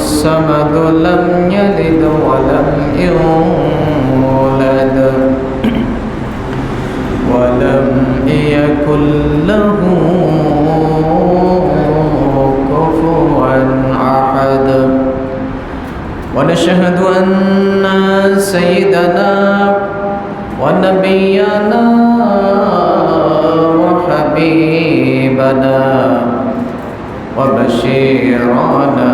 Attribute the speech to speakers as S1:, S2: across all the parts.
S1: الصمد لم يلد ولم يولد ولم يكن له كفوا أحد ونشهد أن سيدنا ونبينا وحبيبنا وبشيرنا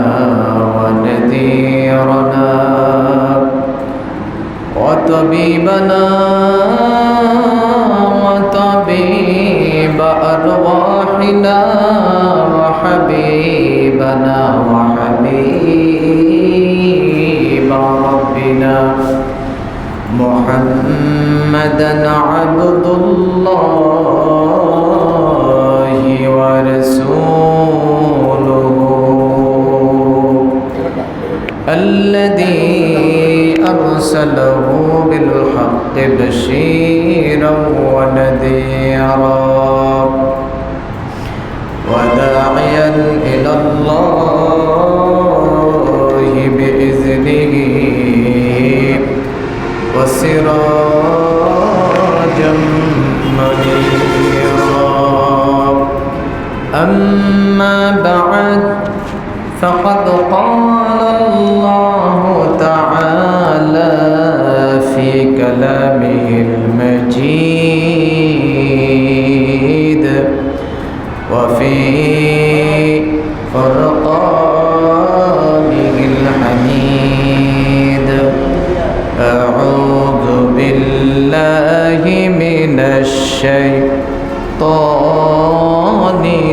S1: ونذيرنا وطبيبنا وطبيب أرواحنا وحبيبنا وحبيب ربنا محمدا عبد الله ورسوله الذي أرسله بالحق بشيرا ونذيرا وداعيا إلى الله بإذنه وسراجا منيرا أما بعد فقد قال الله تعالى في كلامه المجيد وفي فرقانه الحميد أعوذ بالله من الشيطان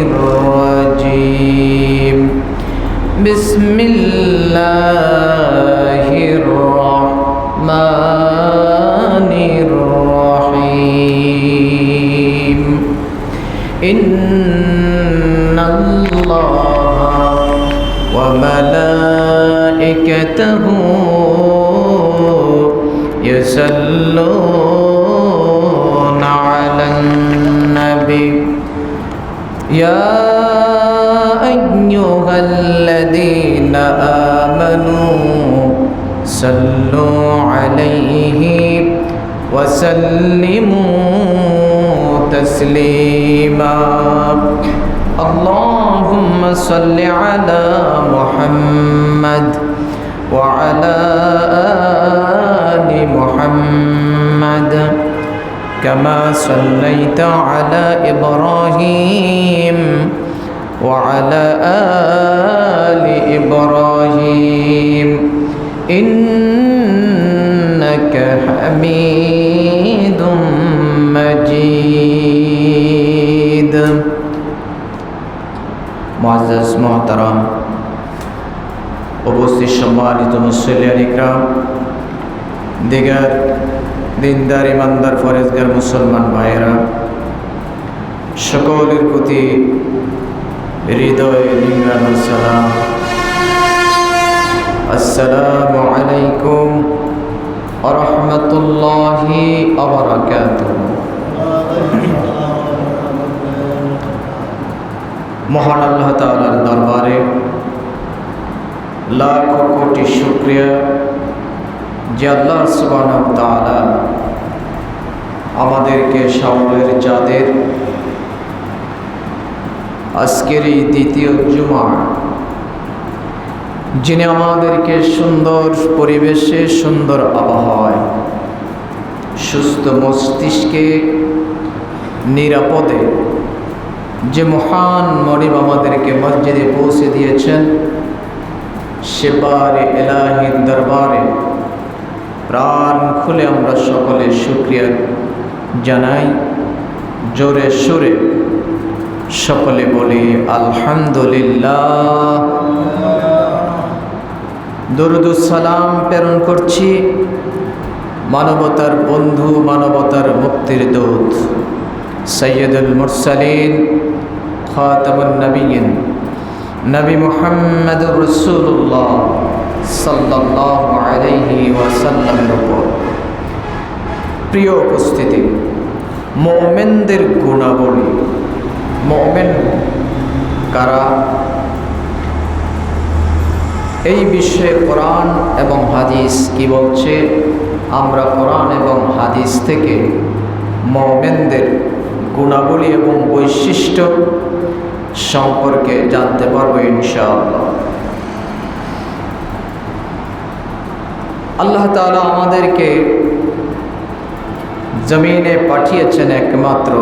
S1: الرجيم بسم الله الرحمن الرحيم إن الله وملائكته يصلون على النبي يا أيها الذين آمنوا صلوا عليه وسلموا تسليما اللهم صل على محمد وعلى آل محمد كما صليت على إبراهيم وعلى آل إبراهيم إنك حميد مجيد معزز محترم উপস্থিত সম্মানিত মুসল্লিয়ান ইকরাম দিগার দিনদার ইমানদার ফরেজগার মুসলমান ভাইয়েরা সকলের প্রতি হৃদয় নিংড়ানো সালাম আসসালামু আলাইকুম ওয়া রাহমাতুল্লাহি ওয়া বারাকাতুহু মহান আল্লাহ তাআলার দরবারে লাখ কোটি শুকরিয়া যে আল্লাহ সুবহানাহু ওয়া তাআলা আমাদেরকে শাওয়ালের চাঁদের আজকের এই দ্বিতীয় জুমা যিনি আমাদেরকে সুন্দর পরিবেশে সুন্দর আবহাওয়ায় সুস্থ মস্তিষ্কে নিরাপদে যে মহান মনিব আমাদেরকে মসজিদে পৌঁছে দিয়েছেন সেবারে এলাহির দরবারে প্রাণ খুলে আমরা সকলে শুকরিয়া জানাই জোরে সুরে সকলে বলি আলহামদুলিল্লাহ দরুদ সালাম প্রেরণ করছি মানবতার বন্ধু মানবতার মুক্তির দূত সৈয়দুল মুরসালিন খাতামুন নবিয়্যিন নবী মুহাম্মদুর রাসূলুল্লাহ সাল্লাল্লাহু আলাইহি ওয়াসাল্লামের উপর। প্রিয় উপস্থিতি, মুমিনদের গুণাবলী। মুমিন কারা? এই বিষয়ে কোরআন এবং হাদিস কি বলছে, আমরা কোরআন এবং হাদিস থেকে মুমিনদের গুণাবলী এবং বৈশিষ্ট্য সম্পর্কে জানতে পারবো ইনশাআল্লাহ। আল্লাহ তাআলা আমাদেরকে জমিনে পাঠিয়েছেন একমাত্র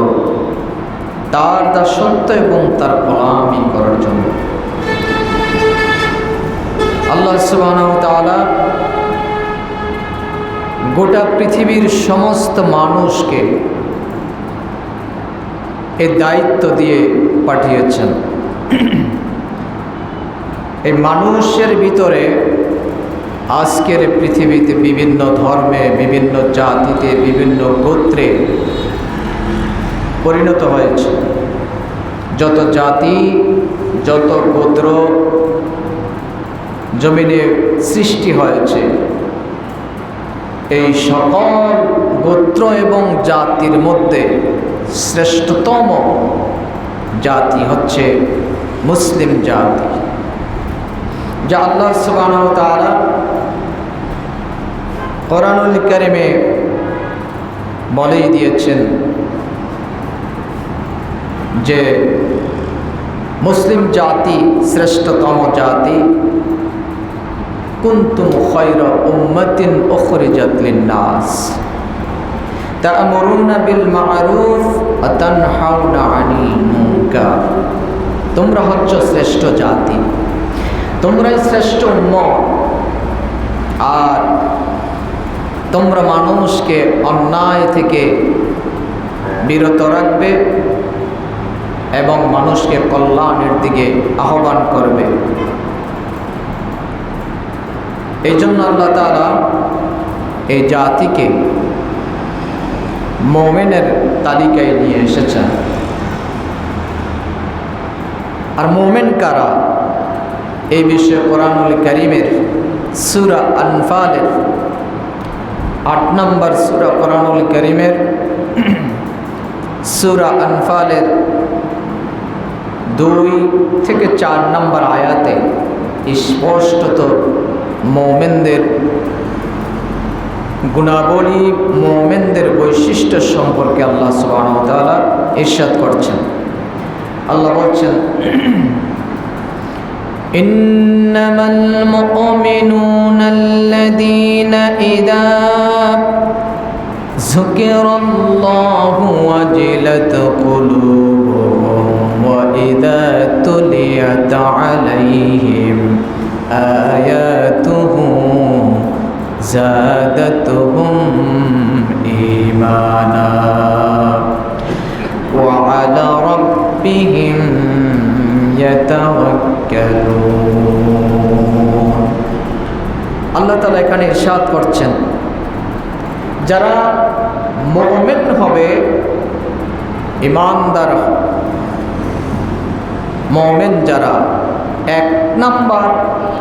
S1: তার দাসত্ব এবং তার গোলামি করার জন্য। আল্লাহ সুবহানাহু ওয়া তাআলা গোটা পৃথিবীর সমস্ত মানুষকে এই দায়িত্ব দিয়ে পাঠিয়েছেন। এই মানুষের ভিতরে আজকের পৃথিবীতে বিভিন্ন ধর্মে, বিভিন্ন জাতিতে, বিভিন্ন গোত্রে পরিণত হয়েছে। যত জাতি, যত গোত্র জমিনে সৃষ্টি হয়েছে, এই সকল গোত্র এবং জাতির মধ্যে শ্রেষ্ঠতম জাতি হচ্ছে মুসলিম জাতি, যা আল্লাহ সুবহানাহু ওয়া তাআলা কোরআনুল কারীমে বলেই দিয়েছেন যে মুসলিম জাতি শ্রেষ্ঠতম জাতি। কুনতুম খায়রা উম্মাতিন উখরিজাত লিন-নাস তা'মুরুনা বিল মা'রুফ ওয়া তানহাউনা আনিল মুনকার। তোমরা হচ্ছ শ্রেষ্ঠ জাতি, তোমরাই শ্রেষ্ঠ উম্মত, আর তোমরা মানুষকে অন্যায় থেকে বিরত রাখবে এবং মানুষকে কল্যাণের দিকে আহ্বান করবে। এই জন্য আল্লাহ তাআলা এই জাতিকে মুমিনের তালিকায় নিয়ে এসেছেন। আর মুমিন কারা, এই বিষয়ে কোরআনুল কারীমের সূরা আনফালের ৮ নম্বর সূরা, কোরআনুল কারীমের সূরা আনফালের ২ থেকে ৪ নম্বর আয়াতে স্পষ্টত মুমিনদের গুণাবলী, মুমিনদের বৈশিষ্ট্য সম্পর্কে আল্লাহ সুবহানাহু ওয়া তাআলা ইরশাদ করছেন। আল্লাহ বলছেন, ইন্নামাল মুমিনুনা আল্লাযীনা ইযা যুকিরাল্লাহু ওয়াজিলাত কুলুবুহুম ওয়া ইযা তুলিয়াত আলাইহিম আয়াতুহু যাদাতুহুম ঈমানা ওয়া আলা রাব্বিহিম ইয়াতাওয়াক্কালুন। আল্লাহ তাআলা এখানে ইরশাদ করছেন, যারা মুমিন হবে, ঈমানদার মুমিন যারা, ১ নাম্বার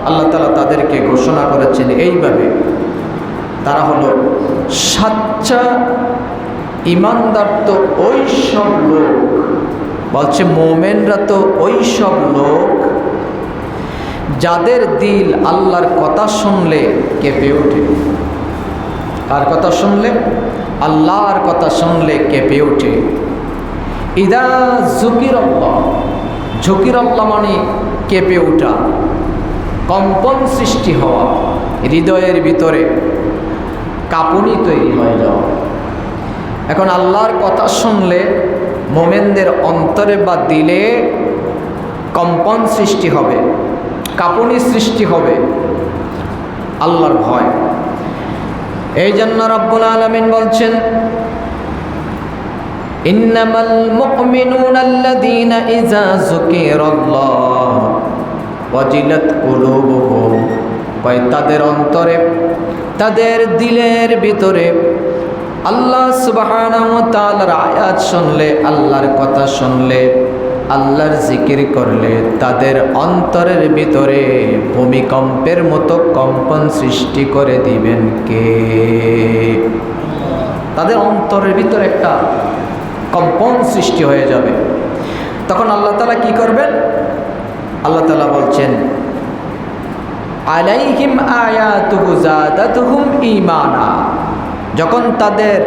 S1: আল্লাহ তাআলা তাদেরকে ঘোষণা করেছেন এইভাবে, তারা হলো সাচ্চা ঈমানদার। তো ওই সব লোক বলছে, মুমিনরা তো ওই সব লোক যাদের দিল আল্লাহর কথা শুনলে কেঁপে ওঠে। কার কথা শুনলে? আল্লাহর কথা শুনলে কেঁপে ওঠে। ইদা যুকিরাল্লাহ, যুকিরাল্লাহ মানে কেঁপে ওঠা, কম্পন সৃষ্টি হওয়া, হৃদয়ের ভিতরে কাঁপুনি তৈরি হয়ে যাওয়া। এখন আল্লাহর কথা শুনলে মুমিনদের অন্তরে বা দিলে কম্পন সৃষ্টি হবে, কাঁপুনি সৃষ্টি হবে, আল্লাহর ভয়। এই জন্য রব্বুল আলামিন বলছেন, ইন্নামাল মুমিনুনা আল্লাযীনা ইযা যুকিরাল্লাহ ওয়াজিলাত কুলুবুহুম, তাদের অন্তরে, তাদের দিলের ভিতরে আল্লাহ সুবহানাহু ওয়া তাআলার আয়াত শুনলে, আল্লাহর কথা শুনলে, আল্লাহর জিকির করলে তাদের অন্তরের ভিতরে ভূমিকম্পের মতো কম্পন সৃষ্টি করে দিবেন কে? তাদের অন্তরের ভিতরে একটা কম্পন সৃষ্টি হয়ে যাবে। তখন আল্লাহ তাআলা কি করবেন? আল্লাহ তাআলা বলছেন, আলাইহিম আয়াতুহু যাদাতুহুম ঈমানা, যখন তাদের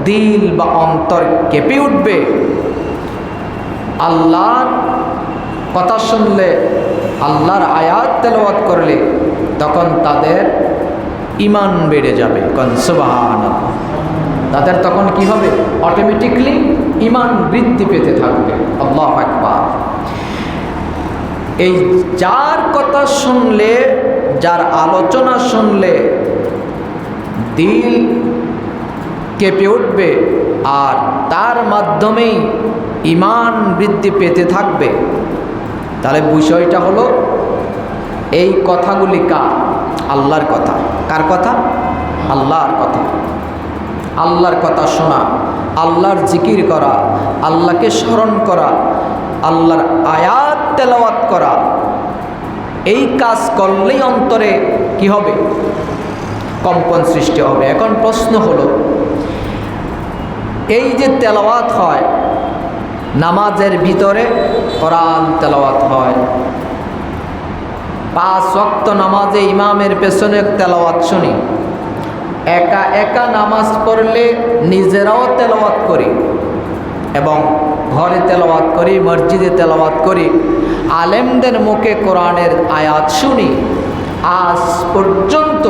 S1: দিল বা অন্তর কেঁপে উঠবে আল্লাহর কথা শুনলে, আল্লাহর আয়াত তেলাওয়াত করলে, তখন তাদের ঈমান বেড়ে যাবে। কোন সুবহানাল্লাহ। তাদের তখন কি হবে? অটোমেটিকলি ঈমান বৃদ্ধি পেতে থাকবে। আল্লাহু আকবার। এই যার কথা শুনলে, যার আলোচনা শুনলে দিল কেঁপে উঠবে আর তার মাধ্যমেই ঈমান বৃদ্ধি পেতে থাকবে, তাহলে বিষয়টা হলো এই কথাগুলি কার? আল্লাহর কথা। কার কথা? আল্লাহর কথা। আল্লাহর কথা শোনা, আল্লাহর জিকির করা, আল্লাহকে স্মরণ করা, আল্লাহর আয়াত তেলাওয়াত করা, এই কাজ করলেই অন্তরে কি হবে? কম্পন সৃষ্টি হবে। এখন প্রশ্ন হলো, এই যে তেলাওয়াত হয়, নামাজের ভিতরে কোরআন তেলাওয়াত হয়, 5 ওয়াক্ত নামাজে ইমামের পেছনে তেলাওয়াত শুনি, একা একা নামাজ পড়লে নিজেরাও তেলাওয়াত করি এবং ঘরে তেলাওয়াত করি, মসজিদে তেলাওয়াত করি, আলেমদের মুখে কোরআনের আয়াত শুনি। আজ পর্যন্ত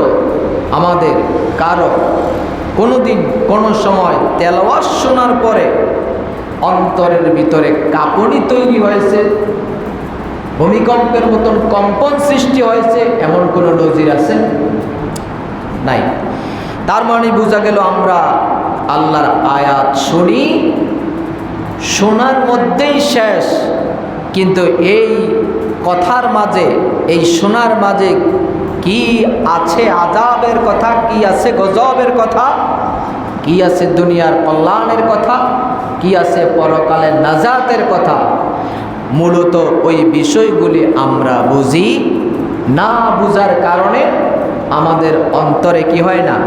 S1: আমাদের কারো কোনোদিন কোনো সময় তেলাওয়াত শোনার পরে অন্তরের ভিতরে কাঁপুনি তৈরি হয়েছে, ভূমিকম্পের মতন কম্পন সৃষ্টি হয়েছে, এমন কোনো নজির আছে? নাই। তার মানে বোঝা গেল আমরা আল্লাহর আয়াত শুনি, শোনার মধ্যেই শেষ। কিন্তু এই কথার মাঝে, এই শোনার মাঝে কি আছে আযাবের কথা, কি আছে গজবের কথা, কি আছে দুনিয়ার কল্যাণের কথা, কি আছে পরকালের নাজাতের কথা, মূলত ওই বিষয়গুলি আমরা বুঝি না। বুঝার কারণে আমাদের অন্তরে কি হয় না?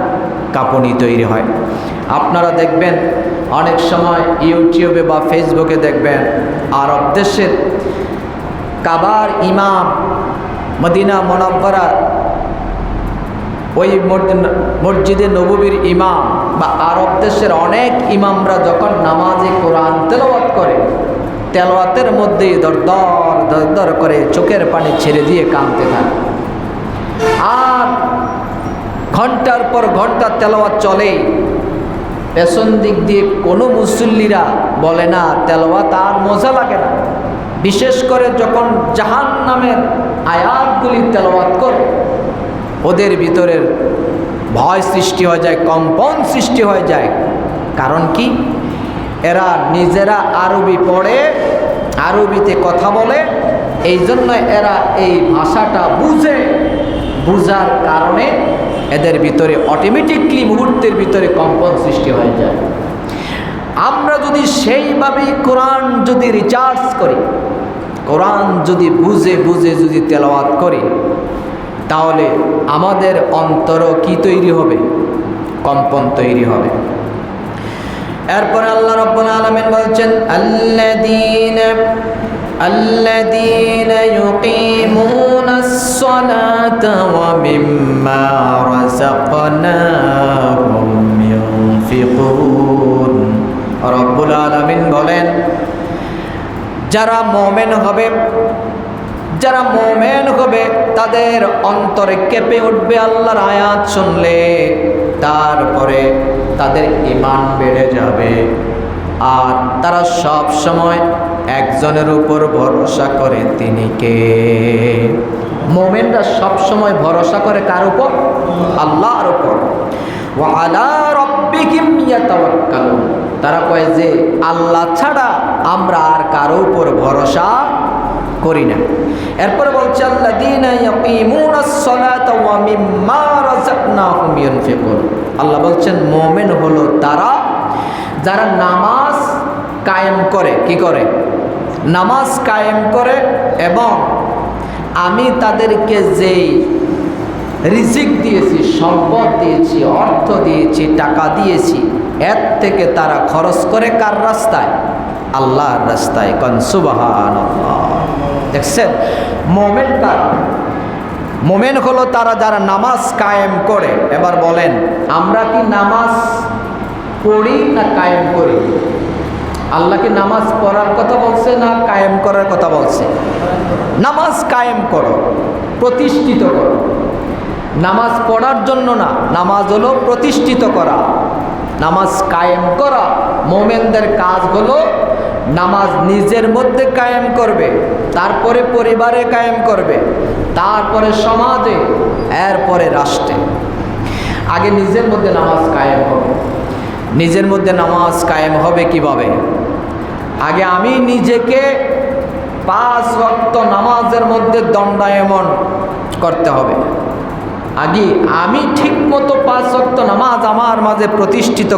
S1: কাঁপুনি তৈরি হয়। আপনারা দেখবেন অনেক সময় ইউটিউবে বা ফেসবুকে দেখবেন আরব দেশের কাবার ইমাম, মদিনা মুনাওয়ারা ওই মসজিদে নববীর ইমাম বা আরব দেশের অনেক ইমামরা যখন নামাজে কোরআন তেলাওয়াত করে, তেলাওয়াতের মধ্যেই দরদর দরদর করে চোখের পানি ছেড়ে দিয়ে কাঁদতে থাকে। আর ঘন্টার পর ঘন্টা তেলাওয়াত চলে, পেছন দিক দিয়ে কোনো মুসল্লিরা বলে না তেলাওয়াত আর মজা লাগে না। বিশেষ করে যখন জাহান্নামের আয়াতগুলি তেলাওয়াত করে, ওদের ভিতরের ভয় সৃষ্টি হয়ে যায়, কম্পন সৃষ্টি হয়ে যায়। কারণ কি? এরা নিজেরা আরবি পড়ে, আরবিতে কথা বলে, এই জন্য এরা এই ভাষাটা বুঝে। বুঝার কারণে এদের ভিতরে অটোমেটিকলি মুহূর্তের ভিতরে কম্পন সৃষ্টি হয়ে যায়। আমরা যদি সেইভাবেই কোরআন যদি রিচার্জ করি, কোরআন যদি বুঝে বুঝে যদি তেলাওয়াত করি, তাহলে আমাদের অন্তর কি তৈরি হবে? কম্পন তৈরি হবে। এরপর আল্লাহ রাব্বুল আলামিন বলছেন, الذين يقيمون الصلاة ومما رزقناهم ينفقون। রব্বুল আলামিন বলেন, যারা মুমিন হবে, যারা মুমিন হবে তাদের অন্তরে কেঁপে উঠবে আল্লাহর আয়াত শুনলে, তারপরে তাদের ঈমান বেড়ে যাবে। আর তারা সব সময় একজনের উপর ভরসা করে, তিনি কে? মুমিনরা সব সময় ভরসা করে কার উপর? আল্লাহর উপর। ওয়া আলা রাব্বিহিম ইয়াতাওয়াক্কালুন। তারা কয় যে আল্লাহ ছাড়া আমরা আর কারো উপর ভরসা করি না। এরপরে বলছে আল্লাযীনা ইয়াকিমুনাস সালাতা ওয়া মিম্মা রাযাকনাহুম ইউনফিকুন। আল্লাহ বলছেন মুমিন হলো তারা যারা নামাজ কায়েম করে। কি করে? নামাজ কায়েম করে এবং আমি তাদেরকে যেই রিজিক দিয়েছি, সম্পদ দিয়েছি, অর্থ দিয়েছি, টাকা দিয়েছি, এর থেকে তারা খরচ করে কার রাস্তায়? আল্লাহর রাস্তায়। কোন সুবহানাল্লাহ। দেখছেন মুমিন কারা? মোমেন হলো তারা যারা নামাজ কায়েম করে। এবার বলেন, আমরা কি নামাজ পড়ি না কায়েম করি? আল্লাহ কি নামাজ পড়ার কথা বলছে না কায়েম করার কথা বলছে? নামাজ কায়েম করো, প্রতিষ্ঠিত করো। নামাজ পড়ার জন্য না, নামাজ হলো প্রতিষ্ঠিত করা, নামাজ কায়েম করা। মোমেনদের কাজ হলো নামাজ নিজের মধ্যে কায়েম করবে, তারপরে পরিবারে কায়েম করবে, তারপরে সমাজে, এরপরে রাষ্ট্রে। আগে নিজের মধ্যে নামাজ কায়েম হবে। নিজের মধ্যে নামাজ কায়েম হবে কিভাবে? আগে আমি নিজেকে 5 ওয়াক্ত নামাজের মধ্যে দণ্ডায়মন করতে হবে। আগে আমি ঠিক মতো 5 ওয়াক্ত নামাজ আমার মাঝে প্রতিষ্ঠিত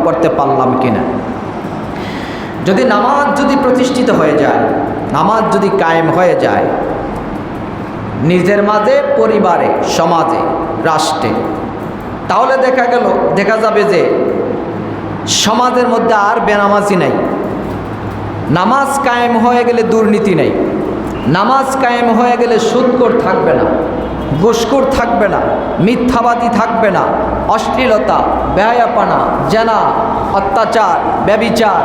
S1: করতে পারলাম কিনা। যদি নামাজ প্রতিষ্ঠিত হয়ে যায়, নামাজ যদি কায়েম হয়ে যায় নিজের মাঝে, পরিবারে, সমাজে, রাষ্ট্রে, তাহলে দেখা যাবে যে সমাজের মধ্যে আর বেনামাজি নাই। নামাজ কায়েম হয়ে গেলে দুর্নীতি নেই। নামাজ কায়েম হয়ে গেলে সুদখোর থাকবে না, ঘুষখোর থাকবে না, মিথ্যাবাদী থাকবে না, অশ্লীলতা, বেহায়াপনা, জেনা, অত্যাচার, ব্যভিচার,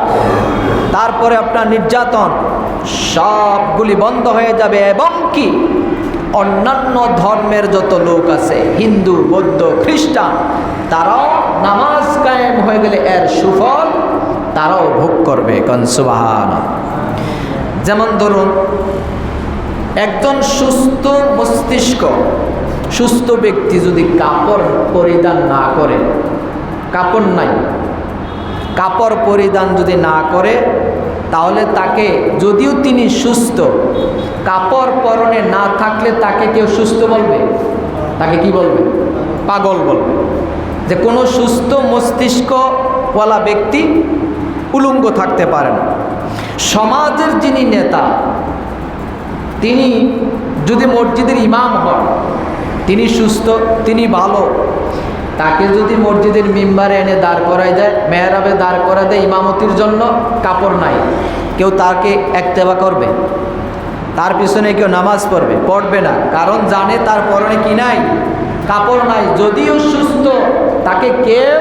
S1: তারপরে আপনার নির্যাতন, সবগুলি বন্ধ হয়ে যাবে। এবং কি অন্যান্য ধর্মের যত লোক আছে, হিন্দু, বৌদ্ধ, খ্রিস্টান, তারাও নামাজ কায়েম হয়ে গেলে এর সুফল তারাও ভোগ করবে। কোন সুবহানাল্লাহ। যেমন ধরুন, একজন সুস্থ মস্তিষ্ক, সুস্থ ব্যক্তি যদি কাপড় পরিধান না করে, কাপড় নাই, কাপড় পরিধান যদি না করে, তাহলে তাকে, যদিও তিনি সুস্থ, কাপড় পরনে না থাকলে তাকে কেউ সুস্থ বলবে? তাকে কি বলবে? পাগল বলবে। যে কোনো সুস্থ মস্তিষ্কওয়ালা ব্যক্তি উলঙ্গ থাকতে পারে না। সমাজের যিনি নেতা, তিনি যদি মসজিদের ইমাম হন, তিনি সুস্থ, তিনি ভালো, তাকে যদি মসজিদের মিম্বারে এনে দাঁড় করাই দেয়, মেহরাবে দাঁড় করা দেয় ইমামতির জন্য, কাপড় নাই, কেউ তাকে একতেবা করবে? তার পিছনে কেউ নামাজ পড়বে না। কারণ জানে তার পরনে কি নাই? কাপড় নাই। যদিও সুস্থ, তাকে কেউ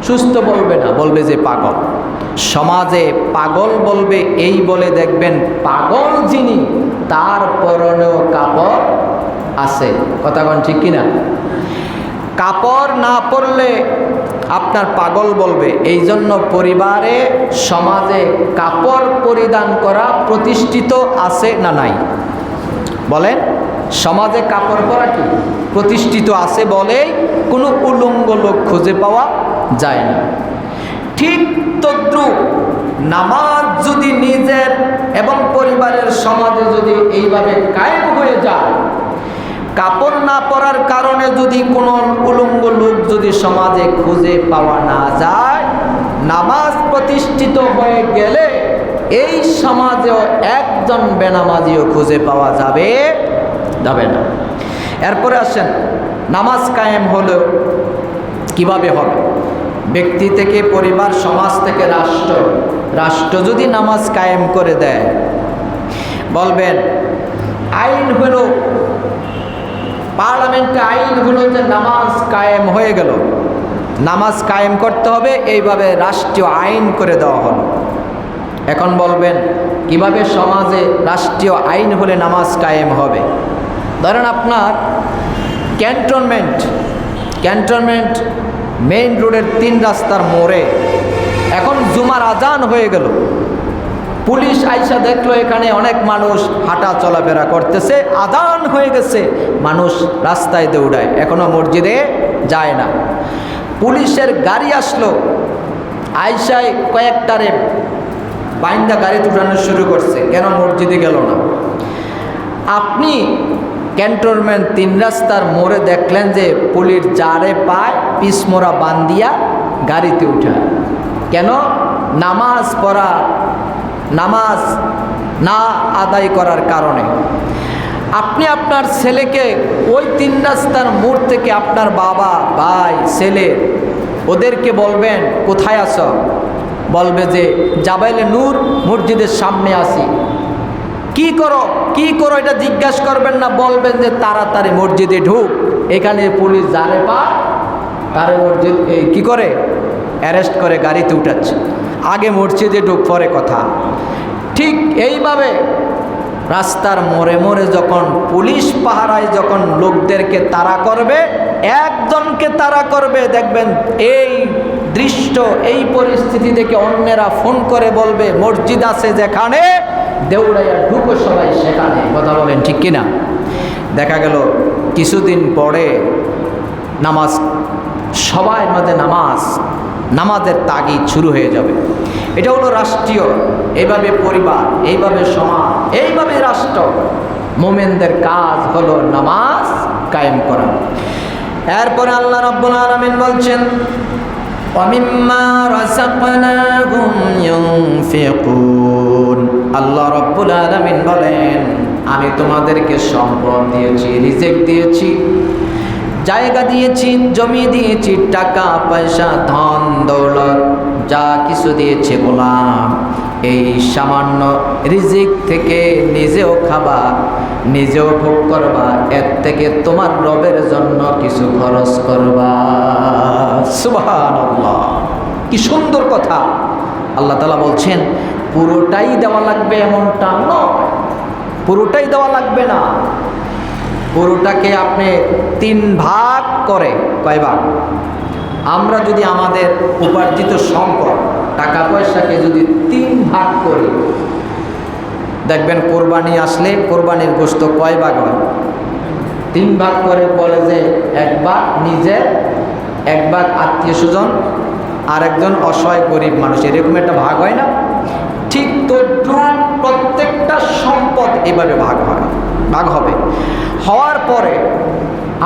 S1: সুস্থ বলবে না, বলবে যে পাগল। সমাজে পাগল বলবে এই বলে দেখবেন পাগল যিনি, তার পরনেও কাপড় আছে। কথা কোন ঠিক কিনা? কাপড় না পরলে আপনার পাগল বলবে। এই জন্য পরিবারে, সমাজে কাপড় পরিধান করা প্রতিষ্ঠিত আছে না নাই? বলেন, সমাজে কাপড় পরা কি প্রতিষ্ঠিত আছে বলেই কোনো উলঙ্গ লোক খুঁজে পাওয়া যায় না। ঠিক তদ্রুপ নামাজ যদি নিজের এবং পরিবারের, সমাজে যদি এইভাবে কায়েম হয়ে যায়, কাপড় না পরার কারণে যদি কোনো উলঙ্গ লোক যদি সমাজে খুঁজে পাওয়া না যায়, নামাজ প্রতিষ্ঠিত হয়ে গেলে এই সমাজেও একজন বেনামাজিও খুঁজে পাওয়া যাবে না। এরপরে আসেন, নামাজ কায়েম হলেও কিভাবে হবে? ব্যক্তি থেকে পরিবার, সমাজ থেকে রাষ্ট্র, রাষ্ট্র যদি নামাজ কায়েম করে দেয়, বলবেন আইন হলো, পার্লামেন্টে আইন হলো যে নামাজ কায়েম হয়ে গেল, নামাজ কায়েম করতে হবে, এইভাবে রাষ্ট্রীয় আইন করে দেওয়া হলো। এখন বলবেন কিভাবে সমাজে রাষ্ট্রীয় আইন হলে নামাজ কায়েম হবে? ধরেন আপনার ক্যান্টনমেন্ট মেইন রোডের 3 রাস্তার মোড়ে এখন জুমার আজান হয়ে গেল, পুলিশ আইসা দেখলো এখানে অনেক মানুষ হাঁটা চলাফেরা করতেছে, আজান হয়ে গেছে, মানুষ রাস্তায় দৌড়ায়, এখনো মসজিদে যায় না। পুলিশের গাড়ি আসলো, আইসায় কয়েকটারে বাইন্দা গাড়ি উঠানো শুরু করছে, কেন মসজিদে গেল না? আপনি ক্যান্টনমেন্ট 3 রাস্তার মোড়ে দেখলেন যে পুলিশ যারে পায় পিসমোড়া বান্দিয়া গাড়িতে উঠায়, কেন? নামাজ পড়া, নামাজ না আদায় করার কারণে। আপনি আপনার ছেলেকে ওই 3 রাস্তার মোড় থেকে আপনার বাবা, ভাই, ছেলে, ওদেরকে বলবেন কোথায় আছো? বলবে যে জাবাইলে নূর মসজিদের সামনে আছি। কি করো এটা জিজ্ঞাসা করবেন না, বলবেন যে তাড়াতাড়ি মসজিদে ঢুক। এখানে পুলিশ যারে পা তারে মসজিদ কি করে অ্যারেস্ট করে গাড়িতে উঠাচ্ছে, আগে মসজিদে ঢুক পরে কথা। ঠিক এইভাবে রাস্তার মোড়ে মোড়ে যখন পুলিশ পাহারায় যখন লোকদেরকে তাড়া করবে, একজনকে তাড়া করবে, দেখবেন এই দৃশ্য এই পরিস্থিতি দেখে অন্যেরা ফোন করে বলবে মসজিদ আছে যেখানে, দেউড়াইয়া ঢুকো সবাই সেখানে। কথা বলেন ঠিক কিনা? দেখা গেল কিছুদিন পরে নামাজ, সবাই মাঝে নামাজের তাগিদ শুরু হয়ে যাবে। এটা হলো রাষ্ট্রীয়, এইভাবে পরিবার, এইভাবে সমাজ, এইভাবে রাষ্ট্র। মোমেনদের কাজ হলো নামাজ কায়েম করা। এরপরে আল্লাহ রাব্বুল আলামিন বলছেন ওয়ামিম্মা রাযাকনাহুম ইউনফিকুন। আল্লাহ রাব্বুল আলামিন বলেন আমি তোমাদেরকে সম্পদ দিয়েছি, রিজিক দিয়েছি, জায়গা দিয়েছি, জমি দিয়েছি, টাকা পয়সা, ধন দৌলত, যা কিছু দিয়েছে গোলাম, এই সামান্য রিজিক থেকে নিজেও খাবা, নিজেও ভোগ করবা, এর থেকে তোমার রবের জন্য কিছু খরচ করবা। সুবহানাল্লাহ, কি সুন্দর কথা। আল্লাহ তাআলা বলছেন পুরোটাই দেওয়া লাগবে এমনটা নয়, পুরোটাই দেওয়া লাগবে না। পুরোটাকে আপনি 3 ভাগ করে, কয় ভাগ? আমরা যদি আমাদের উপার্জিত সম্পদ টাকা পয়সাকে যদি 3 ভাগ করি, দেখবেন কোরবানি আসলে কোরবানির গোশত কয় ভাগ হয়? 3 ভাগ করে বলে যে 1 ভাগ নিজের, 1 ভাগ আত্মীয় স্বজন, আর একজন অসহায় গরিব মানুষ, এরকম একটা ভাগ হয় না? ঠিক তো প্রত্যেকটা সম্পদ এভাবে ভাগ হবে। হওয়ার পরে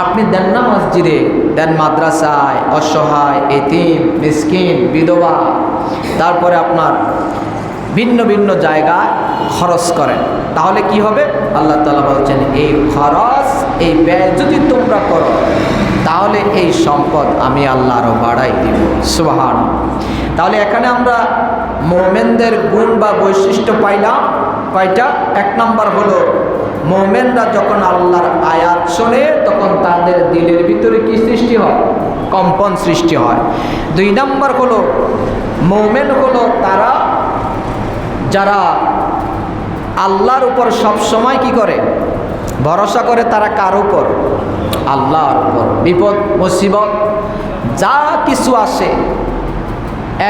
S1: আপনি দেন না মসজিদে, দেন মাদ্রাসায়, অসহায়, এতিম, মিসকিন, বিধবা, তারপরে আপনার ভিন্ন ভিন্ন জায়গায় খরচ করেন, তাহলে কি হবে? আল্লাহ তাআলা বলছেন এই খরচ, এই ব্যয় যদি তোমরা করো তাহলে এই সম্পদ আমি আল্লাহ আরও বাড়াই দিব। সুবহানাল্লাহ। তাহলে এখানে আমরা মুমিনদের গুণ বা বৈশিষ্ট্য পাইলাম কয়টা? 1 নম্বর হলো মুমিনরা যখন আল্লাহর আয়াত শোনে তখন তাদের দিলের ভিতরে কি সৃষ্টি হয়? কম্পন সৃষ্টি হয়। 2 নম্বর হলো মুমিন হলো তারা যারা আল্লাহর উপর সব সময় কি করে? ভরসা করে। তারা কার উপর? আল্লাহর উপর। বিপদ মুসিবত যা কিছু আসে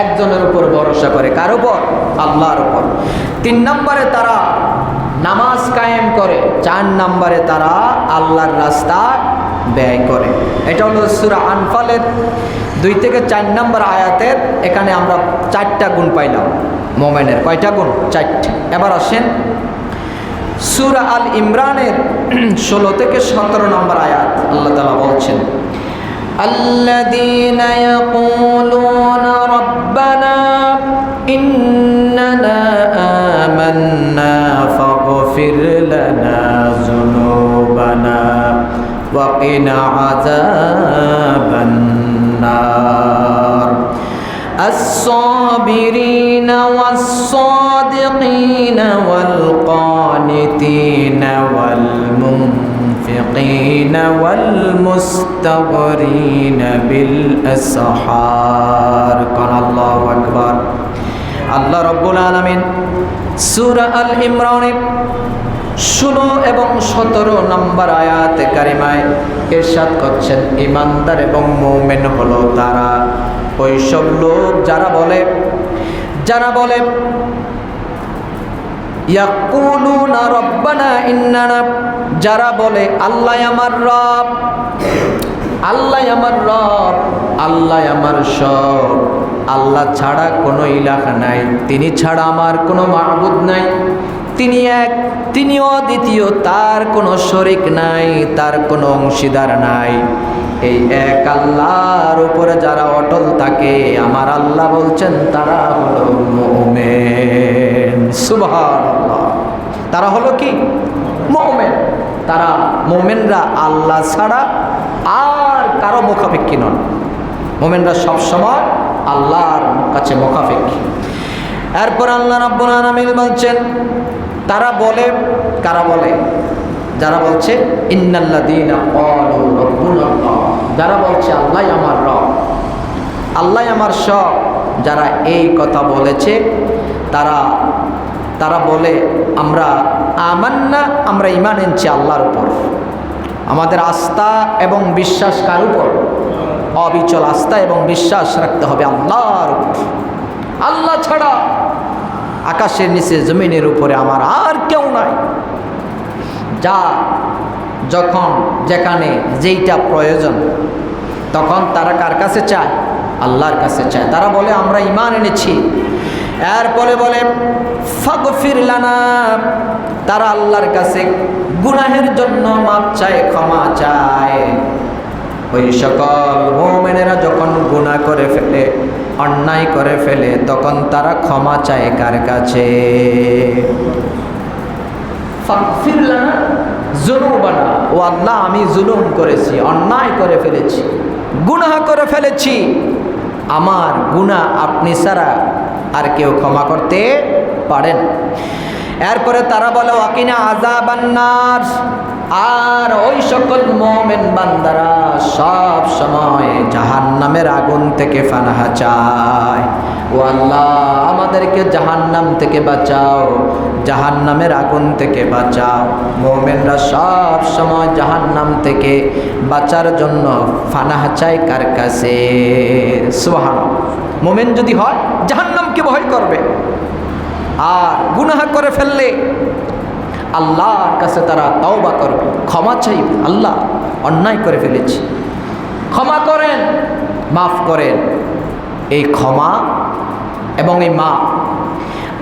S1: একজনের উপর ভরসা করে, কার উপর? আল্লাহর উপর। 3 নম্বরে তারা নামাজ কায়েম করে। 4 নম্বরে তারা আল্লাহর রাস্তা ব্যয় করে। এটা হলো সূরা আনফালের 2 থেকে 4 নম্বর আয়াতের। এখানে আমরা 4টা গুণ পাইলাম মুমিনের। কয়টা গুণ? 4টা। এবার আসেন সূরা আল ইমরানের 16 থেকে 17 নম্বর আয়াত। আল্লাহ তাআলা বলছেন আল্লাযীনা ইয়াকুলুনা রাব্বানা ইন্নানা আমান্না ফাগফির লানা যুনুবানা ওয়া কিনা আযাবান নার الصابرين والصادقين والقانتين والمنفقين والمستغفرين بالأسحار قال الله أكبر আল্লাহ রাব্বুল আলামিন সূরা আল ইমরানের 16 এবং 17 নম্বর আয়াতে কারিমায় ইরশাদ করছেন ঈমানদার এবং মুমিন হলো তারা ওই সব লোক যারা বলে ইয়াকুলুনা রাব্বানা ইন্নানা, যারা বলে আল্লাহ আমার রব, আল্লাহ আমার রব, আল্লাহ আমার সব, আল্লাহ ছাড়া কোনো ইলাহ নাই, তিনি ছাড়া আমার কোনো মাবুদ নাই, তিনি এক, তিনি অদ্বিতীয়, তার কোনো শরীক নাই, তার কোনো অংশীদার নাই। এই এক আল্লাহর উপরে যারা অটল থাকে, আমার আল্লাহ বলছেন তারা হলো মুমিন। সুবহানাল্লাহ। তারা হলো কি? মুমিন। তারা মুমিনরা আল্লাহ ছাড়া আর কারো মুখাপেক্ষী নন। মুমিনরা সবসময় আল্লাহর কাছে মুখাপেক্ষী। এরপর আল্লাহ রাব্বুল আলামিন বলছেন তারা বলে, কারা বলে? যারা বলছে ইন্নাল্লাযীনা ক্বালু রাব্বুনাল্লাহ, যারা বলছে আল্লাহই আমার রব, আল্লাহই আমার সব, যারা এই কথা বলেছে তারা বলে আমরা আমান্না, আমরা ঈমান এনেছি আল্লাহর উপর। আমাদের আস্থা এবং বিশ্বাস কার উপর? অবিচল আস্থা এবং বিশ্বাস রাখতে হবে আল্লাহর উপর। আল্লাহ ছাড়া আকাশের নিচে জমিনের উপরে আমার আর কেউ নাই। যা যখন যেখানে যেইটা প্রয়োজন তখন তারা কার কাছে চায়? আল্লাহর কাছে চায়। তারা বলে আমরা ঈমান এনেছি। এরপরে বলে ফাগফির লানা, তারা আল্লাহর কাছে গুনাহের জন্য মাপ চায়, ক্ষমা চায়। ওই সকল মুমিনেরা যখন গুনাহ করে ফেলে, অন্যায় করে ফেলে, তখন তারা ক্ষমা চায় কার কাছে? ফাগফির লানা যুনুবানা, ও আল্লাহ আমি জুলুম করেছি, অন্যায় করে ফেলেছি, গুনাহ করে ফেলেছি, আমার গুনাহ আপনি ছাড়া আর কেউ ক্ষমা করতে পারেন। এরপরে তারা বলে ওয়াকিনা আযাবান নার, আর ওই সকল মুমিন বান্দারা সব সময় জাহান্নামের আগুন থেকে পানাহ চায়। ও আল্লাহ আমাদেরকে জাহান্নাম থেকে বাঁচাও, জাহান্নামের আগুন থেকে বাঁচাও। মুমিনরা সব সময় জাহান্নাম থেকে বাঁচার জন্য পানাহ চায় কার কাছে? সুবহানাল্লাহ। মুমিন যদি হয় জাহান্নামকে ভয় করবে, আর গুনাহ করে ফেললে আল্লাহর কাছে তারা তওবা করবে, ক্ষমা চাইবে, আল্লাহ অন্যায় করে ফেলেছি, ক্ষমা করেন, মাফ করেন। এই ক্ষমা এবং এই মাফ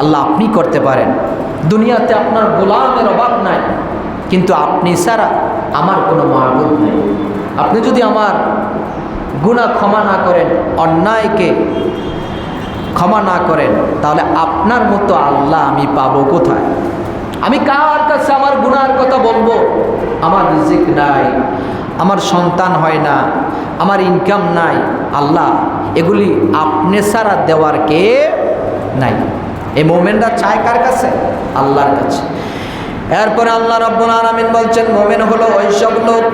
S1: আল্লাহ আপনি করতে পারেন। দুনিয়াতে আপনার গোলামের অভাব নাই, কিন্তু আপনি ছাড়া আমার কোনো মাবুদ নাই। আপনি যদি আমার গুনাহ ক্ষমা না করেন, অন্যায়কে ক্ষমা না করেন, তাহলে আপনার মতো আল্লাহ আমি পাবো কোথায়? আমি কার কাছে আমার গুনার কথা বলবো? আমার রিজিক নাই, আমার সন্তান হয় না, আমার ইনকাম নাই। আল্লাহ এগুলি আপনি ছাড়া দেওয়ার কে নাই। এই মুমিনরা চায় কার কাছে? আল্লাহর কাছে। এরপরে আল্লাহ রাব্বুল আলামিন বলছেন মুমিন হলো ওই সব লোক,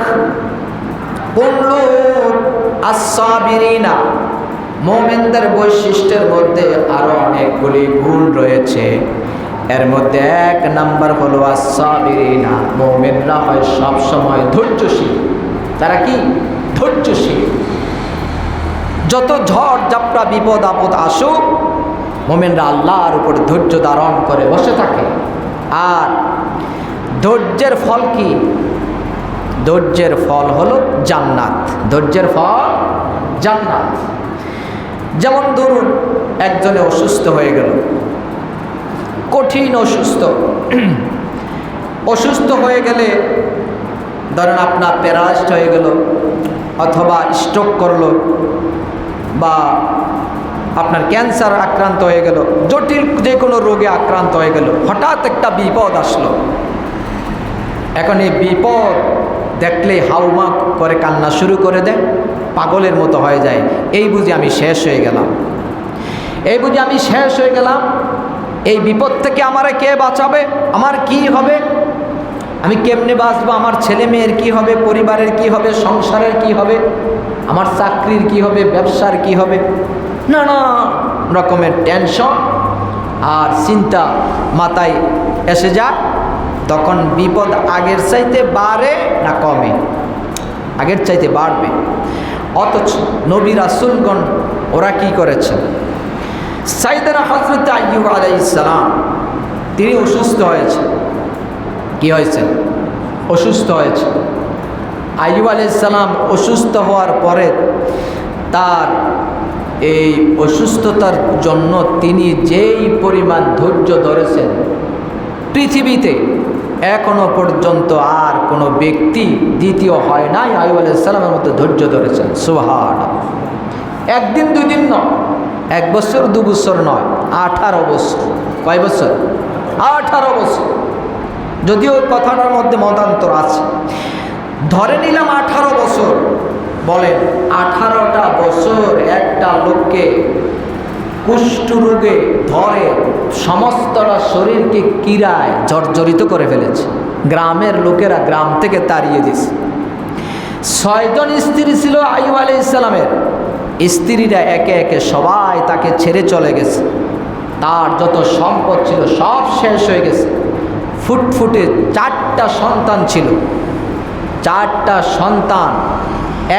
S1: কোন লোক? আস-সাবিরিনা। মুমিনদের বৈশিষ্ট্যের মধ্যে আরো অনেকগুলি গুণ রয়েছে, এর মধ্যে এক নাম্বার হলো আস-সাবিরিনা। মুমিনরা হয় সব সময় ধৈর্যশীল। তারা কি? ধৈর্যশীল। যত ঝড় ঝাপটা বিপদ আপদ আসুক, মুমিনরা আল্লাহর উপর ধৈর্য ধারণ করে বসে থাকে। আর ধৈর্যের ফল কি? ধৈর্যের ফল হলো জান্নাত। ধৈর্যের ফল জান্নাত। যেমন ধরুন একজনে অসুস্থ হয়ে গেল, কঠিন অসুস্থ। অসুস্থ হয়ে গেলে ধরেন আপনার প্যারালাইজড হয়ে গেল, অথবা স্ট্রোক করলো, বা আপনার ক্যান্সার আক্রান্ত হয়ে গেল, জটিল যে কোনো রোগে আক্রান্ত হয়ে গেল, হঠাৎ একটা বিপদ আসলো। এখন এই বিপদ দেখলে হাউমা করে কান্না শুরু করে দেয়, পাগলের মতো হয়ে যায়। এই বুঝি আমি শেষ হয়ে গেলাম, এই বুঝি আমি শেষ হয়ে গেলাম। এই বিপদ থেকে আমারে কে বাঁচাবে? আমার কি হবে? আমি কেমনে বাঁচবো? আমার ছেলে মেয়ের কি হবে? পরিবারের কি হবে? সংসারের কি হবে? আমার চাকরির কি হবে? ব্যবসার কি হবে? নানা রকমের টেনশন আর চিন্তা মাথায় এসে যায়। তখন বিপদ আগের চাইতে বাড়ে না কমে? আগের চাইতে বাড়বে। অথচ নবী রাসূলগণ ওরা কি করেছেন? সাইয়েদনা হযরত আইয়ুব আলাইহিস সালাম, তিনি অসুস্থ হয়েছে। কি হয়েছে? অসুস্থ হয়েছে। আইয়ুব আলাইহিস সালাম অসুস্থ হওয়ার পরে তার এই অসুস্থতার জন্য তিনি যেই পরিমাণ ধৈর্য ধরেছেন, পৃথিবীতে এখনো পর্যন্ত আর কোনো ব্যক্তি দ্বিতীয় হয় নাই আইয়ুব আলাইহিস সালামের মতো ধৈর্য ধরেছেন। সুবহানাল্লাহ। একদিন দুই দিন নয়, 1 বছর 2 বছর নয়, 18 বছর। কয় বছর? 18 বছর। যদিও কথাটার মধ্যে মতান্তর আছে, ধরে নিলাম 18 বছর। বলেন 18টা বছর একটা লোককে কুষ্ঠ রোগে ধরে সমস্তটা শরীরকে কিরায় জর্জরিত করে ফেলেছে। গ্রামের লোকেরা গ্রাম থেকে তাড়িয়ে দিছে। 6 জন স্ত্রী ছিল আইয়ুব আলাইহিস সালামের। স্ত্রীরা একে একে সবাই তাকে ছেড়ে চলে গেছে। তার যত সম্পদ ছিল সব শেষ হয়ে গেছে। ফুটফুটে 4টা সন্তান ছিল, 4টা সন্তান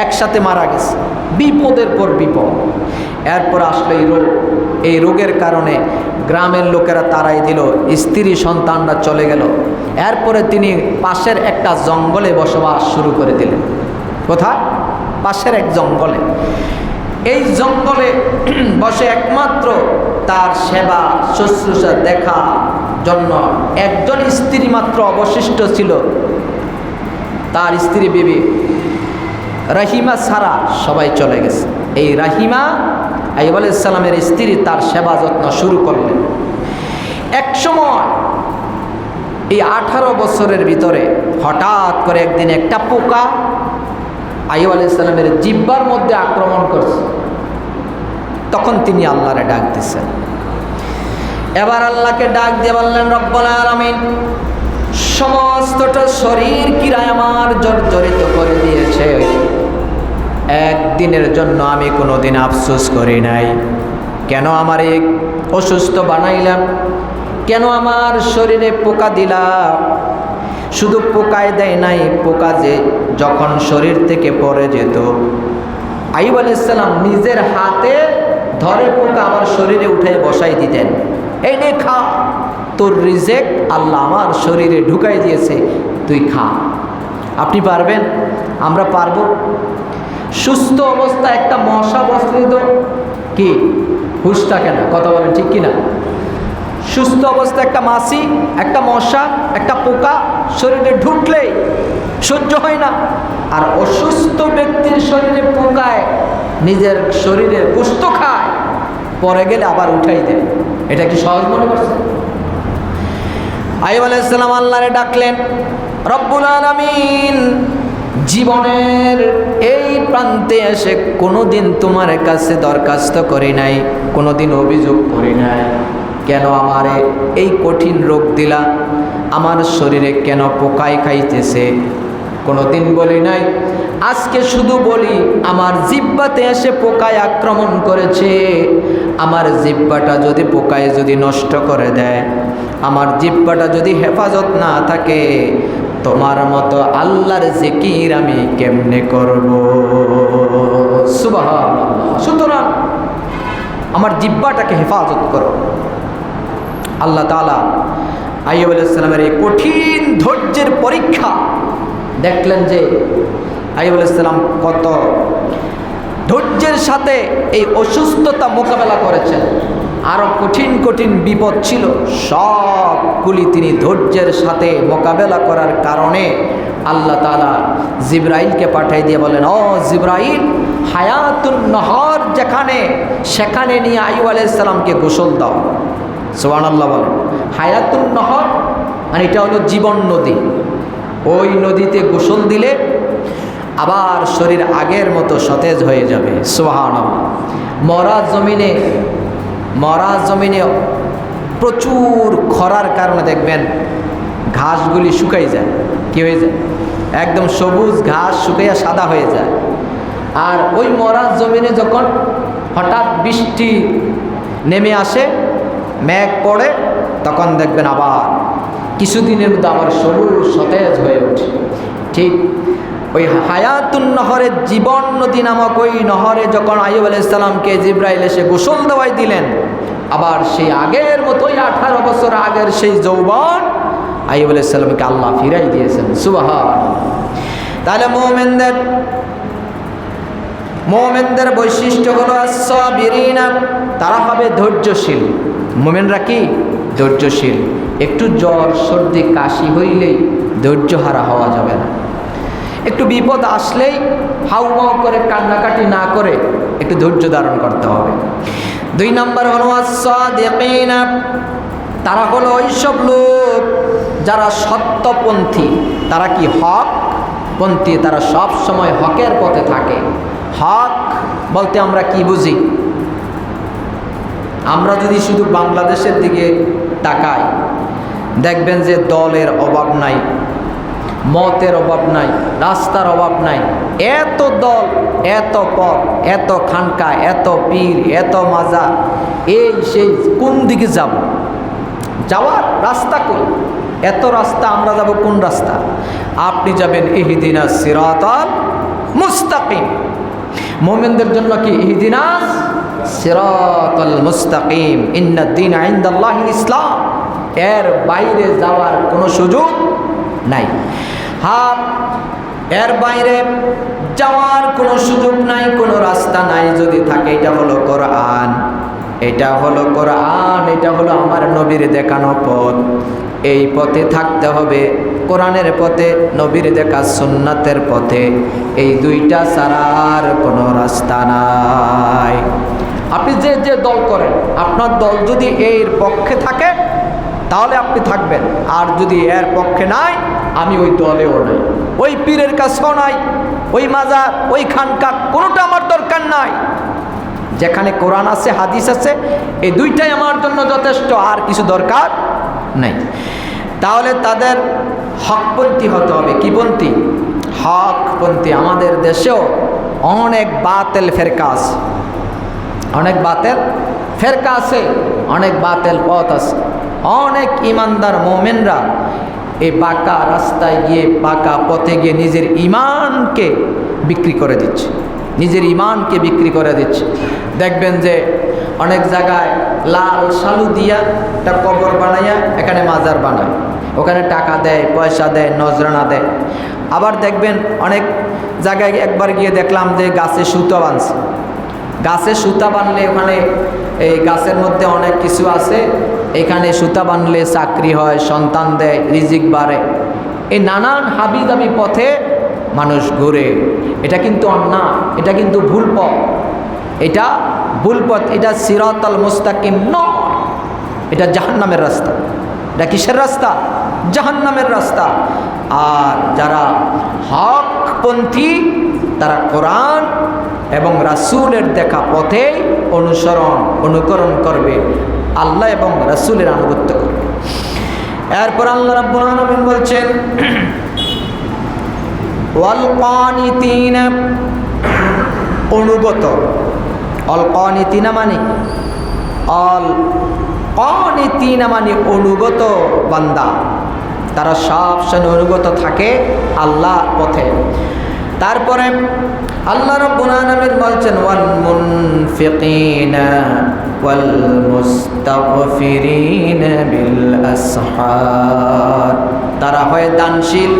S1: একসাথে মারা গেছে। বিপদের পর বিপদ। এরপর আসলো এই রোগ। এই রোগের কারণে গ্রামের লোকেরা তাড়াই দিল, স্ত্রী সন্তানরা চলে গেল। এরপরে তিনি পাশের একটা জঙ্গলে বসবাস শুরু করে দিলেন। কোথায়? পাশের এক জঙ্গলে। এই জঙ্গলে বসে একমাত্র তার সেবা শুশ্রূষা দেখা জন্য একজন স্ত্রী মাত্র অবশিষ্ট ছিল। তার স্ত্রী বিবি রাহিমা ছাড়া সবাই চলে গেছে। এই রাহিমা আইয়ুব আলাইহিস সালামের স্ত্রী তার সেবা যত্ন শুরু করলেন। এক সময় এই 18 বছরের ভিতরে হঠাৎ করে একদিন একটা পোকা আইয়ুব আলাইহিস সালামের জিহ্বার মধ্যে আক্রমণ করছে। তখন তিনি আল্লাহরে ডাক দিচ্ছেন। এবার আল্লাহকে ডাক দিয়ে বললেন, রব্বুল আলামিন, সমস্তটা শরীর কিরায় আমার জর্জরিত করে দিয়েছে। একদিনের জন্য আমি কোনোদিন আফসোস করি নাই। কেন আমার এই অসুস্থ বানাইলাম? কেন আমার শরীরে পোকা দিলাম? শুধু পোকায় দেয় নাই, পোকা যে যখন শরীর থেকে পড়ে যেত, আইয়ুব আলাইহিস সালাম নিজের হাতে ধরে পোকা আমার শরীরে উঠে বসাই দিতেন। এই নে খা, তোর রিজেক আল্লাহ আমার শরীরে ঢুকাই দিয়েছে, তুই খা। আপনি পারবেন? আমরা পারবো? সুস্থ অবস্থায় একটা মশা বসলে তো কি হুশ থাকে না? কথা বলেন ঠিক কিনা? সুস্থ অবস্থায় একটা মাছি, একটা মশা, একটা পোকা শরীরে ঢুকলেই সহ্য হয় না। আর অসুস্থ ব্যক্তির শরীরে পোকায় নিজের শরীরে গোশত খায়, পরে গেলে আবার উঠাই দেয়। এটা কি সহজ মনে করছে? আইয়ুব আলাইহিস সালাম আল্লাহরে ডাকলেন, রব্বুল আলামিন, জীবনের এই প্রান্তে এসে কোনোদিন তোমার কাছে দরখাস্ত করি নাই, কোনোদিন অভিযোগ করি নাই, কেন আমারে এই কঠিন রোগ দিলা, আমার শরীরে কেন পোকায় খাইতেছে, কোনোদিন বলি নাই। আজকে শুধু বলি, আমার জিহ্বাতে এসে পোকায় আক্রমণ করেছে। আমার জিহ্বাটা যদি পোকায় যদি নষ্ট করে দেয়, আমার জিহ্বাটা যদি হেফাজত না থাকে, তোমার মতো আল্লাহর জিকির আমি কেমনে করব? সুবহানাল্লাহ। সুতরাং আমার জিহ্বাটাকে হেফাজত করো। আল্লাহ তাআলা আইয়ুব আলাইহিস সালামের এই কঠিন ধৈর্যের পরীক্ষা দেখলেন যে আইয়ুব আলাইহিস সালাম কত ধৈর্যের সাথে এই অসুস্থতা মোকাবেলা করেছেন। আরও কঠিন কঠিন বিপদ ছিল, সবগুলি তিনি ধৈর্যের সাথে মোকাবেলা করার কারণে আল্লাহ তাআলা জিবরাইলকে পাঠিয়ে দিয়ে বলেন, ও জিবরাইল, হায়াতুন নহর যেখানে, সেখানে নিয়ে আইয়ুব আলাইহিস সালামকে গোসল দাও। সুবহানাল্লাহ বলেন। হায়াতুন নহর মানে এটা হলো জীবন নদী। ওই নদীতে গোসল দিলে আবার শরীর আগের মতো সতেজ হয়ে যাবে। সুবহানাল্লাহ। মরা জমিনে প্রচুর খরার কারণে দেখবেন ঘাসগুলি শুকাই যায়। কি হয়ে যায়? একদম সবুজ ঘাস শুকাইয়া সাদা হয়ে যায়। আর ওই মরা জমিনে যখন হঠাৎ বৃষ্টি নেমে আসে, মেঘ পড়ে, তখন দেখবেন আবার কিছুদিনের মধ্যে আবার সবুজ সতেজ হয়ে ওঠে। ঠিক ওই হায়াতুন নহরের জীবন নদী নামক ওই নহরে যখন আইয়ুব আলাইহিস সালামকে জিবরাইল এসে গোসল দেওয়াই দিলেন, আবার সেই আগের মতোই 18 বছর আগের সেই যৌবন আইয়ুব আলাইহিস সালামকে আল্লাহ ফিরাই দিয়েছেন। সুবহানাল্লাহ। তাহলে মুমিনদের বৈশিষ্ট্য হলো আস-সাবিরিনা, তারা হবে ধৈর্যশীল। মুমিনরা কি? ধৈর্যশীল। একটু জ্বর সর্দি কাশি হইলেই ধৈর্যহারা হওয়া যাবে না। একটু বিপদ আসলেই হাউমাউ করে কান্নাকাটি না করে একটু ধৈর্য ধারণ করতে হবে। 2 নম্বর হলো আস-সাদিকিনা, তারা হলো ওইসব লোক যারা সত্যপন্থী। তারা কি? হকপন্থী। তারা সব সময় হকের পথে থাকে। হক বলতে আমরা কি বুঝি? আমরা যদি শুধু বাংলাদেশের দিকে তাকাই, দেখবেন যে দলের অভাব নাই, মতের অভাব নাই, রাস্তার অভাব নাই। এত দল, এত পথ, এত খানকা, এত পীর, এত মাজা, এই সেই, কোন দিকে যাব? যাওয়ার রাস্তা কই? এত রাস্তা, আমরা যাব কোন রাস্তা? আপনি যাবেন ইহদিনাস সিরাতাল মুস্তাকিম। মুমিনদের জন্য কি ইহদিনাস সিরাতাল মুস্তাকিম, ইন্নাদ-দীনা ইনদাল্লাহিল ইসলাম। এর বাইরে যাওয়ার কোনো সুযোগ নাই। হ্যাঁ, এর বাইরে যাওয়ার কোনো সুযোগ নাই, কোনো রাস্তা নাই। যদি থাকে, এটা হলো কোরআন, এটা হলো কোরআন, এটা হলো আমার নবীর দেখানো পথ। এই পথে থাকতে হবে, কোরআনের পথে, নবীর দেখা সুন্নাতের পথে। এই দুইটা ছাড়ার কোনো রাস্তা নাই। আপনি যে যে দল করেন, আপনার দল যদি এর পক্ষে থাকে তাহলে আপনি থাকবেন, আর যদি এর পক্ষে নাই, আমি ওই দলেও নাই, ওই পীরের কাছেও নাই, ওই মাজার, ওই খানকা, কোনোটা আমার দরকার নাই। যেখানে কোরআন আছে, হাদিস আছে, এই দুইটাই আমার জন্য যথেষ্ট, আর কিছু দরকার নাই। তাহলে তাদের হকপন্থী হতে হবে। কি পন্থী? হকপন্থী। আমাদের দেশেও অনেক বাতেল ফেরকা আছে, অনেক বাতেল ফেরকা আছে, অনেক বাতেল পথ আছে। অনেক ইমানদার মোমেনরা এই বাঁকা রাস্তায় গিয়ে, বাঁকা পথে গিয়ে নিজের ইমানকে বিক্রি করে দিচ্ছে, নিজের ইমানকে বিক্রি করে দিচ্ছে। দেখবেন যে অনেক জায়গায় লাল শালু দিয়া একটা কবর বানাইয়া এখানে মাজার বানায়, ওখানে টাকা দেয়, পয়সা দেয়, নজরানা দেয়। আবার দেখবেন অনেক জায়গায় একবার গিয়ে দেখলাম যে গাছে সুতো বাঁধছে। গাছে সুতা বানলে ওখানে এই গাছের মধ্যে অনেক কিছু আছে, এখানে সুতা বানলে চাকরি হয়, সন্তান দেয়, রিজিক বাড়ে। এই নানান হাবি দাবি পথে মানুষ ঘুরে। এটা কিন্তু অন্যায়, এটা কিন্তু ভুল পথ, এটা ভুল পথ, এটা সিরাতাল মুস্তাকিম নয়, এটা জাহান্নামের রাস্তা। এটা কিসের রাস্তা? জাহান্নামের রাস্তা। আর যারা হকপন্থী, তারা কোরআন এবং রাসূলের দেখা পথে অনুকরণ করবে, আল্লাহ এবং রাসূলের আনুগত্য করবে। এরপর আল্লাহ রাব্বুল আলামিন বলছেন, ওয়াল কানিতিনা, অনুগত। অল কানিতিনা মানে, অল কানিতিনা মানে অনুগত বান্দা, তারা সব সময় অনুগত থাকে আল্লাহর পথে। তারপরে আল্লাহ রাব্বুল আলামিন বলছেন, ওয়াল মুনফিকিনা ওয়াল মুস্তাগফিরিনা বিল আসহার, তারা হয় দানশীল,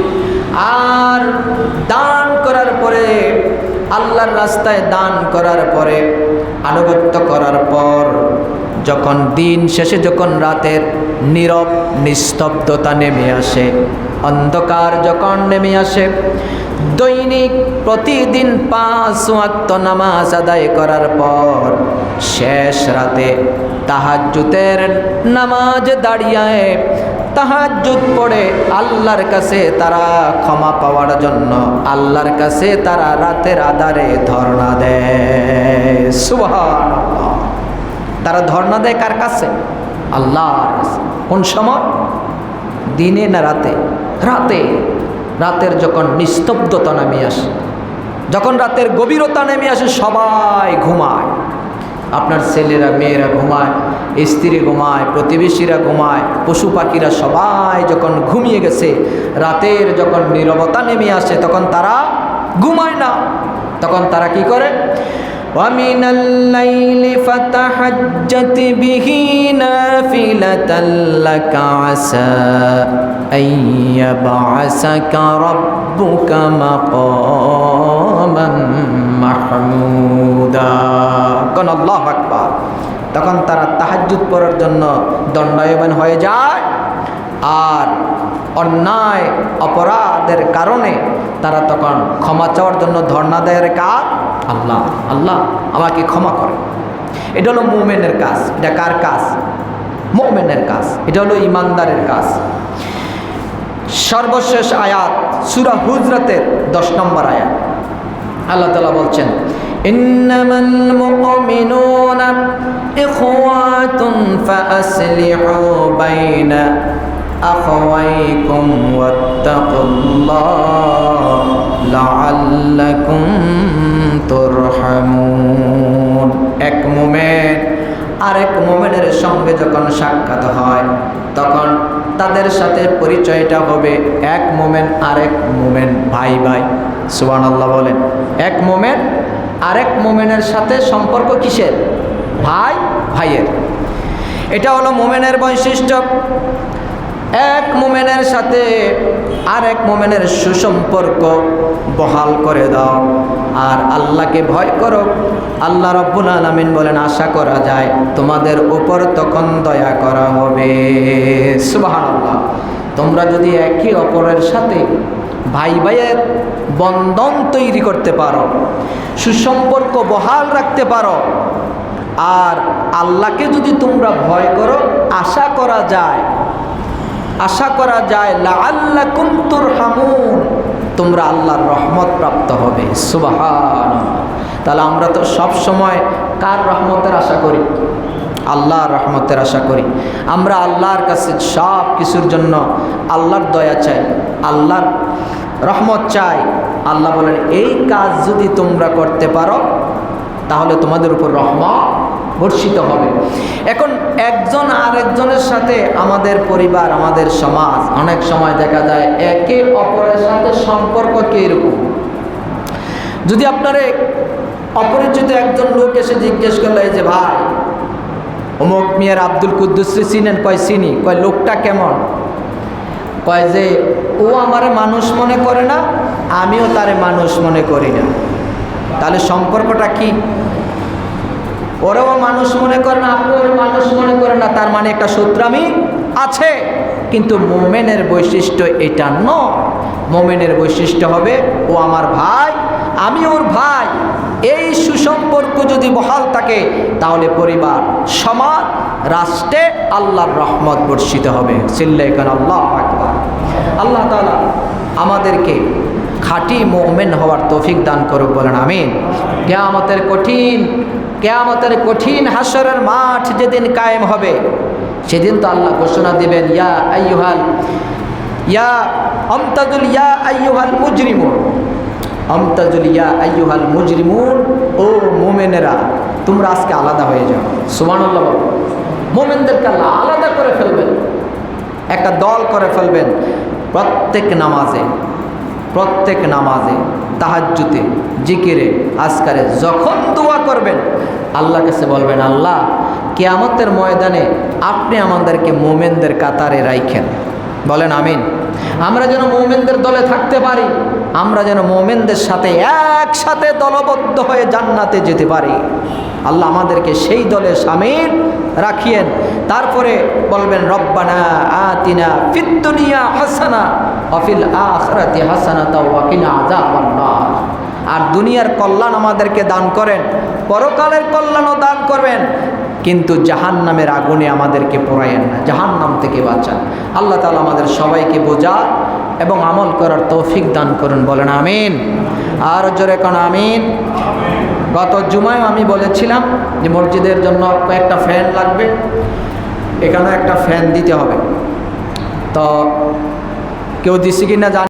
S1: আর দান করার পরে, আল্লাহর রাস্তায় দান করার পরে, আনুগত্য করার পর, যখন দিন শেষে, যখন রাতের নীরব নিস্তব্ধতা নেমে আসে, অন্ধকার যখন নেমে আসে, দৈনিক প্রতিদিন 5 ওয়াক্ত নামাজ আদায় করার পর শেষ রাতে তাহাজ্জুদের নামাজ দাঁড়িয়ে তাহাজ্জুদ পড়ে আল্লাহর কাছে তারা ক্ষমা পাওয়ার জন্য আল্লাহর কাছে তারা রাতের আধারে ধর্ণা দেয়। সুবহানাল্লাহ। তারা ধর্ণা দেয় কার কাছে? আল্লাহর কাছে। কোন সময়? দিনে না রাতে? রাতে। রাতের যখন নিস্তব্ধতা নেমে আসে, যখন রাতের গভীরতা নেমে আসে, সবাই ঘুমায়। আপনার ছেলেরা, মেয়েরা ঘুমায়, স্ত্রী ঘুমায়, প্রতিবেশীরা ঘুমায়, পশু পাখিরা সবাই যখন ঘুমিয়ে গেছে, রাতের যখন নীরবতা নেমে আসে, তখন তারা ঘুমায় না। তখন তারা কি করে? وَمِنَ اللَّيْلِ فَتَهَجَّتْ بِهِ نَافِلَةً لَكَ عَسَىٰ أَن يَبْعَثَكَ رَبُّكَ مَقَامًا مَحْمُودًا। কোন আল্লাহু আকবার। তখন তারা তাহাজ্জুদ পড়ার জন্য দণ্ডায়মান হয়ে যায়, আর অন্যায় অপরাধের কারণে তারা তখন ক্ষমা চাওয়ার জন্য ধর্ণা দেয় কার? আল্লাহ। আল্লাহ আমাকে ক্ষমা করে। এটা হলো মুমিনের কাজ। এটা কার কাজ? মুমিনের কাজ। এটা হলো ইমানদারের কাজ। সর্বশেষ আয়াত সূরা হুজরাতের 10 নম্বর আয়াত, আল্লাহ তাআলা বলছেন, ইন্নামাল মুমিনুনা ইখওয়াতুন ফাআসলিহু বাইনা আখাওয়াইকুম ওয়াত্তাকুল্লাহ লাআল্লাকুম তুরহামুন। এক মুমিন আরেক মুমিনের সঙ্গে যখন সাক্ষাৎ হয় তখন তাদের সাথে পরিচয়টা হবে এক মুমিন আরেক মুমিন ভাই ভাই। সুবহানাল্লাহ বলেন। এক মুমিন আরেক মুমিনের সাথে সম্পর্ক কিসের? ভাই ভাইয়ের। এটা হলো মুমিনের বৈশিষ্ট্য। এক মুমিনের সাথে আরেক মুমিনের সুসম্পর্ক বহাল করে দাও আর আল্লাহকে ভয় করো। আল্লাহ রাব্বুল আলামিন বলেন আশা করা যায় তোমাদের উপর তখন দয়া করা হবে। সুবহানাল্লাহ। তোমরা যদি একে অপরের সাথে ভাই ভাইয়ের বন্ধন তৈরি করতে পারো, সুসম্পর্ক বহাল রাখতে পারো আর আল্লাহকে যদি তোমরা ভয় করো, আশা করা যায় লাআল্লাকুম তুরহামুন, তোমরা আল্লাহর রহমত প্রাপ্ত হবে। সুবহানাল্লাহ। তাহলে আমরা তো সব সময় কার রহমতের আশা করি? আল্লাহর রহমতের আশা করি। আমরা আল্লাহর কাছে সব কিছুর জন্য আল্লাহর দয়া চাই, আল্লাহর রহমত চাই। আল্লাহ বলেন এই কাজ যদি তোমরা করতে পারো তাহলে তোমাদের উপর রহমত বর্ষিত হবে। এখন একজন আরেকজনের সাথে আমাদের পরিবার, আমাদের সমাজ অনেক সময় দেখা যায় একে অপরের সাথে সম্পর্ক কীরকম। যদি আপনারে অপরিচিত একজন লোক এসে জিজ্ঞেস করলো এই যে ভাই অমুক মিয়ার আব্দুল কুদ্দুসকে চিনেন? কয় চিনি। কয় লোকটা কেমন? কয় যে ও আমারে মানুষ মনে করে না, আমিও তারে মানুষ মনে করি না। তাহলে সম্পর্কটা কি? ওরাও মানুষ মনে করে না, আপনিও মানুষ মনে করে না, তার মানে একটা শত্রুতামি আছে। কিন্তু মুমিনের বৈশিষ্ট্য এটা নয়। মুমিনের বৈশিষ্ট্য হবে ও আমার ভাই, আমি ওর ভাই। এই সুসম্পর্ক যদি বহাল থাকে তাহলে পরিবার, সমাজ, রাষ্ট্রে আল্লাহর রহমত বর্ষিত হবে। চিল্লায়ে কেন আল্লাহু আকবার। আল্লাহ তাআলা আমাদেরকে খাঁটি মুমিন হওয়ার তৌফিক দান করুক, বলেন আমিন। কিয়ামতের কঠিন হাসরের মাঠ যেদিন কায়েম হবে সেদিন তো আল্লাহ ঘোষণা দিবেন ইয়া আইয়ুহাল মুজরিমুন, ও মুমিনেরা তোমরা আজকে আলাদা হয়ে যাও। সুবহানাল্লাহ। মুমিনদেরকে আল্লাহ আলাদা করে ফেলবেন, একটা দল করে ফেলবেন। প্রত্যেক নামাজে তাহাজ্জুদে, জিকিরে, আজকারে যখন দোয়া করবেন আল্লাহর কাছে বলবেন আল্লাহ কিয়ামতের ময়দানে আপনি আমাদেরকে মুমিনদের কাতারে রাখেন। বলেন আমিন। আমরা যেন মুমিনদের দলে থাকতে পারি, আমরা যেন মুমিনদের সাথে একসাথে দলবদ্ধ হয়ে জান্নাতে যেতে পারি। আল্লাহ আমাদেরকে সেই দলে শামিল রাখিয়েন। তারপরে বলবেন রব্বানা আতিনা ফিদ দুনিয়া হাসানা ওয়া ফিল আখিরাতি হাসানাতাও ওয়া কিনা আযাবান নার। আর দুনিয়ার কল্যাণ আমাদেরকে দান করেন, পরকালের কল্যাণও দান করবেন, কিন্তু জাহান্নামের আগুনে আমাদেরকে পোড়ায়েন না, জাহান্নাম থেকে বাঁচান। আল্লাহ তাআলা আমাদের সবাইকে বোঝা এবং আমল করার তৌফিক দান করুন, বলেন আমিন। আর জোরে কোন আমিন। গত জুমায় আমি বলেছিলাম যে মসজিদের জন্য কয়েকটা ফ্যান লাগবে, এখানে একটা ফ্যান দিতে হবে। তো কেউ দিছে কিনা জানি